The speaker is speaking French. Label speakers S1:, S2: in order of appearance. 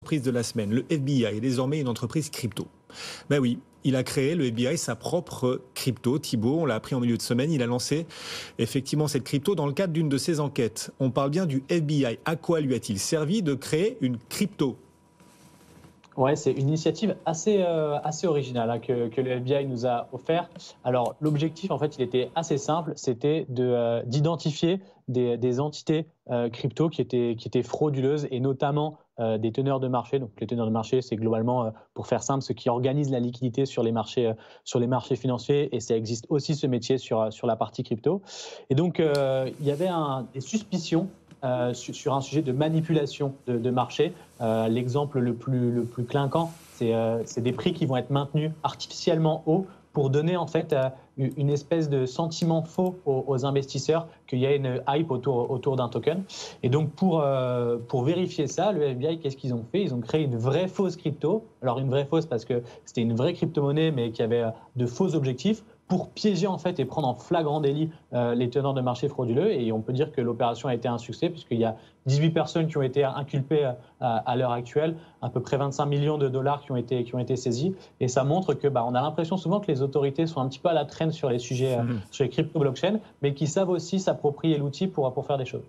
S1: surprise de la semaine. Le FBI est désormais une entreprise crypto. Ben oui, il a créé, le FBI, sa propre crypto. Thibault, on l'a appris en milieu de semaine, il a lancé effectivement cette crypto dans le cadre d'une de ses enquêtes. On parle bien du FBI. À quoi lui a-t-il servi de créer une crypto ?
S2: Ouais, c'est une initiative assez originale hein, que le FBI nous a offert. Alors, l'objectif, en fait, il était assez simple, c'était d'identifier des entités crypto qui étaient frauduleuses et notamment des teneurs de marché. Donc, les teneurs de marché, c'est globalement, pour faire simple, ceux qui organisent la liquidité sur les marchés financiers et ça existe aussi ce métier sur la partie crypto. Et donc, il y avait des suspicions sur un sujet de manipulation de marché. L'exemple le plus clinquant, c'est des prix qui vont être maintenus artificiellement hauts pour donner en fait une espèce de sentiment faux aux investisseurs qu'il y a une hype autour d'un token. Et donc pour vérifier ça, le FBI, qu'est-ce qu'ils ont fait? Ils ont créé une vraie fausse crypto. Alors une vraie fausse parce que c'était une vraie crypto-monnaie mais qui avait de faux objectifs pour piéger en fait et prendre en flagrant délit les teneurs de marché frauduleux. Et on peut dire que l'opération a été un succès puisqu'il y a 18 personnes qui ont été inculpées à l'heure actuelle, à peu près 25 millions de dollars qui ont été saisis. Et ça montre que on a l'impression souvent que les autorités sont un petit peu à la traîne sur les sujets, sur les crypto-blockchains, mais qui savent aussi s'approprier l'outil pour faire des choses.